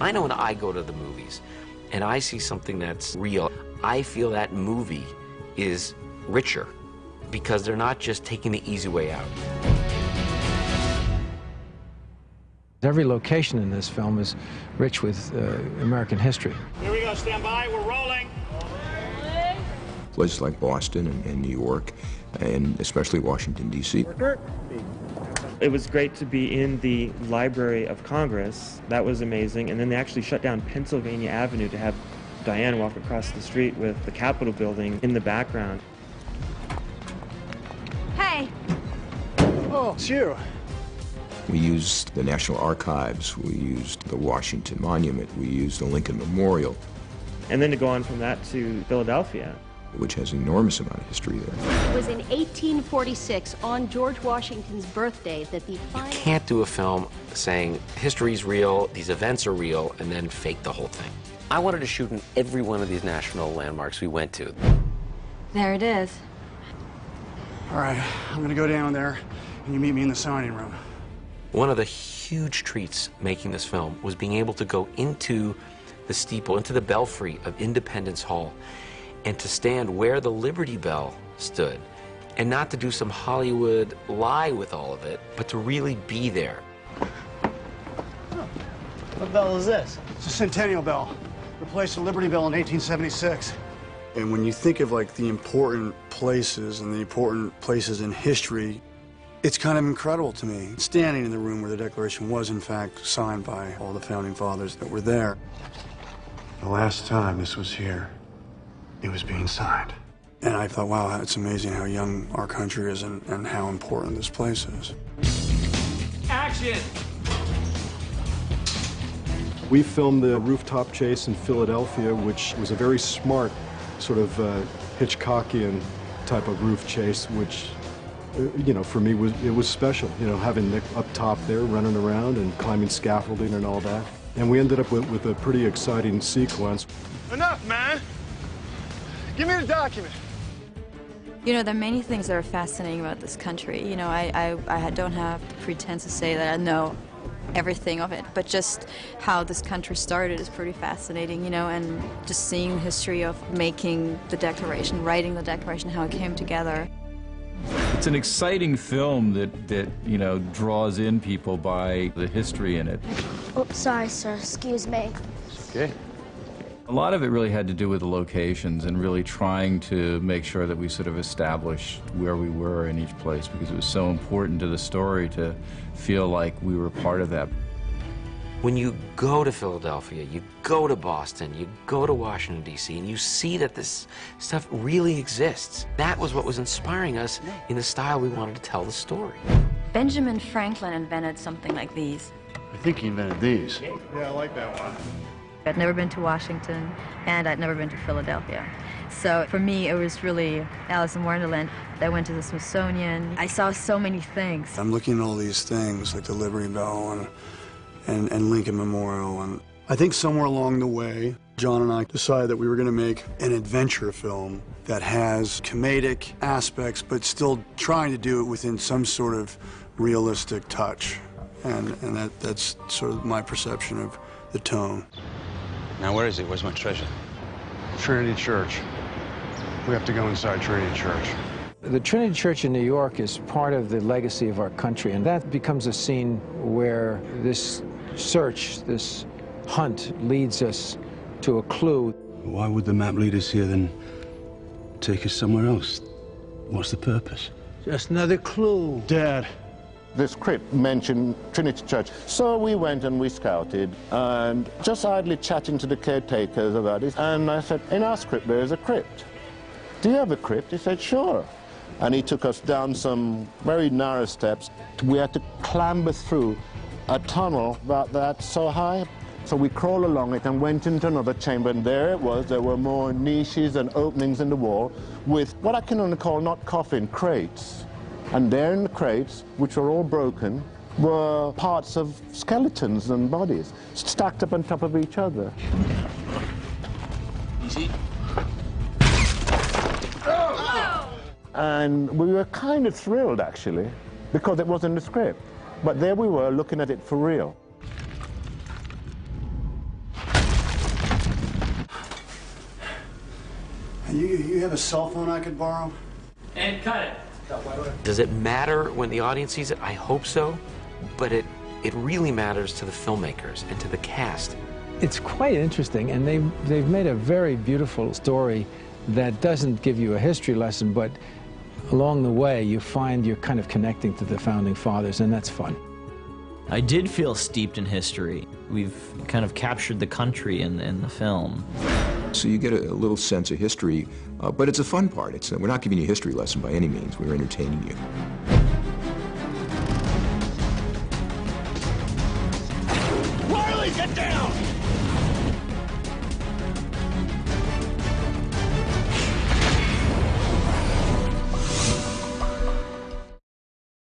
I know when I go to the movies and I see something that's real, I feel that movie is richer because they're not just taking the easy way out. Every location in this film is rich with American history. Here we go, stand by, we're rolling. Places like Boston and New York, and especially Washington, D.C. It was great to be in the Library of Congress. That was amazing. And then they actually shut down Pennsylvania Avenue to have Diane walk across the street with the Capitol building in the background. Hey. Oh, it's you. We used the National Archives, we used the Washington Monument, we used the Lincoln Memorial. And then to go on from that to Philadelphia, which has an enormous amount of history there. It was in 1846, on George Washington's birthday, that the final... You can't do a film saying history's real, these events are real, and then fake the whole thing. I wanted to shoot in every one of these national landmarks we went to. There it is. All right, I'm gonna go down there, and you meet me in the signing room. One of the huge treats making this film was being able to go into the steeple, into the belfry of Independence Hall, and to stand where the Liberty Bell stood, and not to do some Hollywood lie with all of it, but to really be there. Oh, what bell is this? It's a Centennial Bell. Replaced the Liberty Bell in 1876. And when you think of like the important places and the important places in history, it's kind of incredible to me, standing in the room where the Declaration was in fact signed by all the founding fathers that were there. The last time this was here, it was being signed. And I thought, wow, it's amazing how young our country is and how important this place is. Action! We filmed the rooftop chase in Philadelphia, which was a very smart sort of Hitchcockian type of roof chase, which, you know, for me, it was special, you know, having Nick up top there running around and climbing scaffolding and all that. And we ended up with a pretty exciting sequence. Enough, man! Give me the document. You know, there are many things that are fascinating about this country. You know, I don't have the pretense to say that I know everything of it, but just how this country started is pretty fascinating, you know, and just seeing the history of making the Declaration, writing the Declaration, how it came together. It's an exciting film that you know, draws in people by the history in it. Oh, sorry, sir. Excuse me. Okay. A lot of it really had to do with the locations and really trying to make sure that we sort of established where we were in each place, because it was so important to the story to feel like we were part of that. When you go to Philadelphia, you go to Boston, you go to Washington, D.C., and you see that this stuff really exists. That was what was inspiring us in the style we wanted to tell the story. Benjamin Franklin invented something like these. I think he invented these. Yeah, I like that one. I'd never been to Washington, and I'd never been to Philadelphia. So for me, it was really Alice in Wonderland. I went to the Smithsonian. I saw so many things. I'm looking at all these things, like the Liberty Bell and Lincoln Memorial. And I think somewhere along the way, John and I decided that we were going to make an adventure film that has comedic aspects, but still trying to do it within some sort of realistic touch. And that's sort of my perception of the tone. Now, where is it? Where's my treasure? Trinity Church. We have to go inside Trinity Church. The Trinity Church in New York is part of the legacy of our country, and that becomes a scene where this search, this hunt, leads us to a clue. Why would the map lead us here, then take us somewhere else? What's the purpose? Just another clue. Dad. The script mentioned Trinity Church. So we went and we scouted, and just idly chatting to the caretakers about it, and I said, in our script there is a crypt. Do you have a crypt? He said, sure. And he took us down some very narrow steps. We had to clamber through a tunnel about that so high. So we crawled along it and went into another chamber, and there it was. There were more niches and openings in the wall with what I can only call, not coffin, crates. And there in the crates, which were all broken, were parts of skeletons and bodies stacked up on top of each other. Easy. And we were kind of thrilled, actually, because it wasn't the script. But there we were, looking at it for real. You have a cell phone I could borrow? And cut it. Does it matter when the audience sees it? I hope so, but it really matters to the filmmakers and to the cast. It's quite interesting, and they've made a very beautiful story that doesn't give you a history lesson, but along the way you find you're kind of connecting to the Founding Fathers, and that's fun. I did feel steeped in history. We've kind of captured the country in the film. So you get a little sense of history, but it's a fun part. We're not giving you a history lesson by any means. We're entertaining you. Riley, get down!